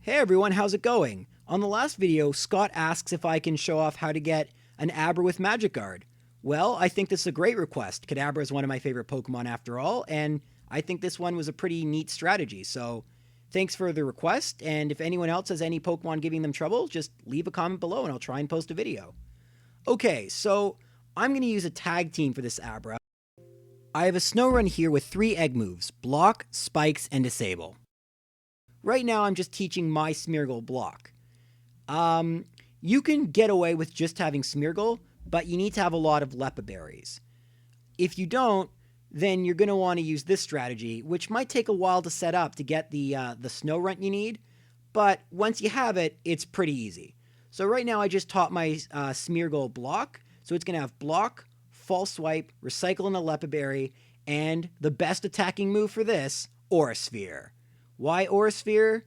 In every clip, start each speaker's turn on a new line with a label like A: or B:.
A: Hey everyone, how's it going? On the last video, Scott asks if I can show off how to get an Abra with Magic Guard. Well, I think this is a great request. Kadabra is one of my favorite Pokemon after all, and I think this one was a pretty neat strategy, so thanks for the request, and if anyone else has any Pokemon giving them trouble, just leave a comment below and I'll try and post a video. Okay, so I'm going to use a tag team for this Abra. I have a Snorunt here with 3 egg moves: Block, Spikes, and Disable. Right now, I'm just teaching my Smeargle block. You can get away with just having Smeargle, but you need to have a lot of Leppa berries. If you don't, then you're going to want to use this strategy, which might take a while to set up to get the Snorunt you need, but once you have it, it's pretty easy. So right now, I just taught my Smeargle block, so it's going to have Block, False Swipe, Recycle in a Leppa berry, and the best attacking move for this, Aura Sphere. Why Aura Sphere?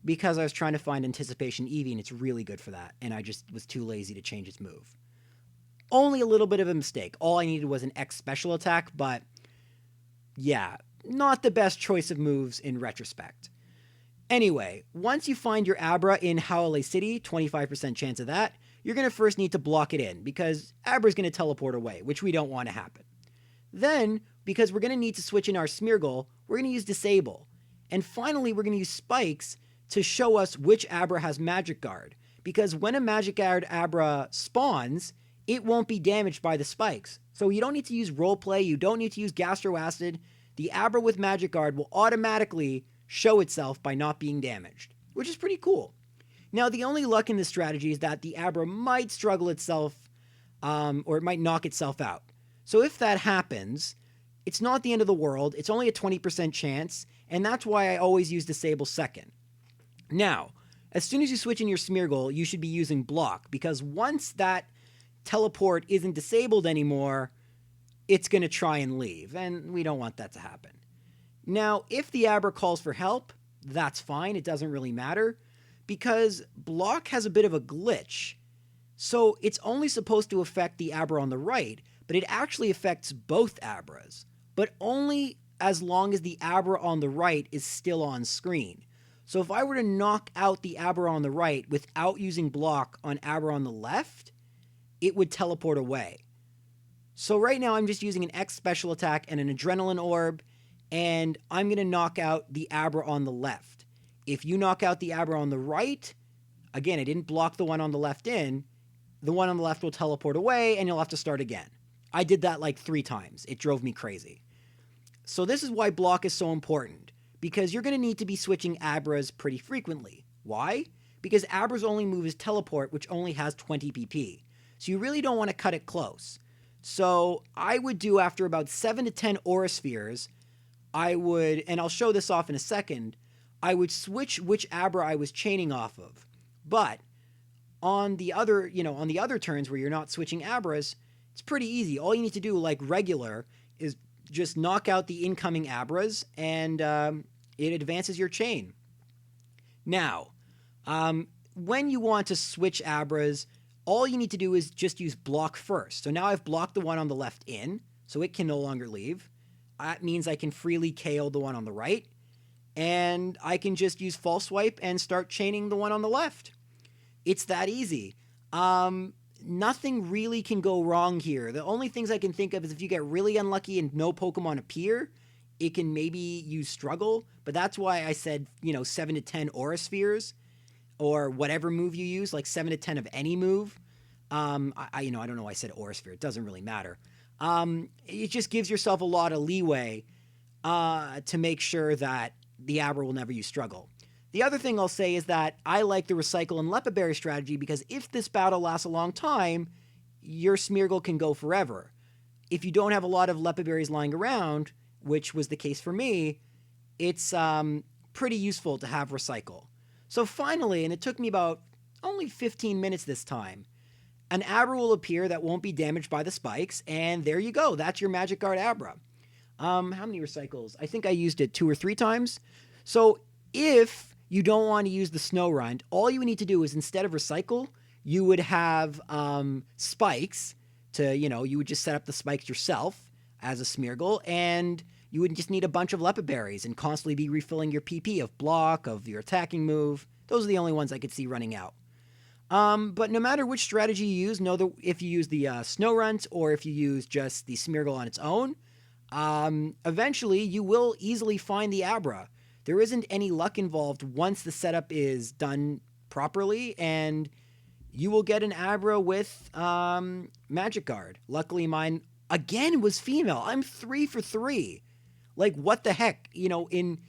A: Because I was trying to find Anticipation Eevee, and it's really good for that, and I just was too lazy to change its move. Only a little bit of a mistake. All I needed was an X special attack, but yeah, not the best choice of moves in retrospect. Anyway, once you find your Abra in Howley City, 25% chance of that, you're going to first need to block it in, because Abra's going to teleport away, which we don't want to happen. Then, because we're going to need to switch in our Smeargle, we're going to use Disable. And finally, we're going to use Spikes to show us which Abra has Magic Guard, because when a Magic Guard Abra spawns, it won't be damaged by the Spikes. So you don't need to use Roleplay, you don't need to use Gastro Acid. The Abra with Magic Guard will automatically show itself by not being damaged, which is pretty cool. Now, the only luck in this strategy is that the Abra might struggle itself, or it might knock itself out. So if that happens, it's not the end of the world, it's only a 20% chance, and that's why I always use Disable second. Now, as soon as you switch in your Smeargle, you should be using Block, because once that teleport isn't disabled anymore, it's going to try and leave, and we don't want that to happen. Now, if the Abra calls for help, that's fine, it doesn't really matter, because Block has a bit of a glitch. So it's only supposed to affect the Abra on the right, but it actually affects both Abras, but only as long as the Abra on the right is still on screen. So if I were to knock out the Abra on the right without using Block on Abra on the left, it would teleport away. So right now I'm just using an X special attack and an Adrenaline Orb, and I'm going to knock out the Abra on the left. If you knock out the Abra on the right, again, I didn't block the one on the left in, the one on the left will teleport away and you'll have to start again. I did that like 3 times. It drove me crazy. So this is why Block is so important, because you're going to need to be switching Abras pretty frequently. Why? Because Abra's only move is Teleport, which only has 20 PP. So you really don't want to cut it close. So I would do, after about 7 to 10 Aura Spheres, I would, and I'll show this off in a second, I would switch which Abra I was chaining off of. But on the other, on the other turns where you're not switching Abras, it's pretty easy. All you need to do, like regular, is just knock out the incoming Abras, and it advances your chain. Now, when you want to switch Abras, all you need to do is just use Block first. So now I've blocked the one on the left in, so it can no longer leave. That means I can freely KO the one on the right, and I can just use False Swipe and start chaining the one on the left. It's that easy. Nothing really can go wrong here. The only things I can think of is if you get really unlucky and no Pokemon appear, it can maybe use Struggle, but that's why I said, 7 to 10 Aura Spheres, or whatever move you use, like 7 to 10 of any move. I don't know why I said Aura Sphere, it doesn't really matter. It just gives yourself a lot of leeway to make sure that the Abra will never use Struggle. The other thing I'll say is that I like the Recycle and Leppa Berry strategy, because if this battle lasts a long time, your Smeargle can go forever. If you don't have a lot of Leppa Berries lying around, which was the case for me, it's pretty useful to have Recycle. So finally, and it took me about only 15 minutes this time, an Abra will appear that won't be damaged by the Spikes, and there you go. That's your Magic Guard Abra. How many Recycles? I think I used it 2 or 3 times. So if you don't want to use the Snorunt, all you would need to do is, instead of Recycle, you would have Spikes to, you would just set up the Spikes yourself as a Smeargle, and you would just need a bunch of Leppa berries and constantly be refilling your PP of block, of your attacking move. Those are the only ones I could see running out. But no matter which strategy you use, know that if you use the Snorunt or if you use just the Smeargle on its own, eventually you will easily find the Abra. There isn't any luck involved once the setup is done properly, and you will get an Abra with Magic Guard. Luckily, mine, again, was female. I'm 3 for 3. Like, what the heck? You know, in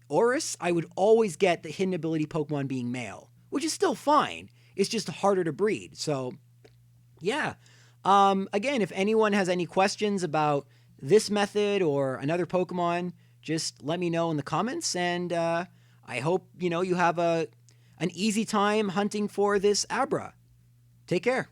A: Oris, I would always get the hidden ability Pokemon being male, which is still fine. It's just harder to breed. So, yeah. Again, if anyone has any questions about this method or another Pokemon, just let me know in the comments, and I hope, you know, you have an easy time hunting for this Abra. Take care.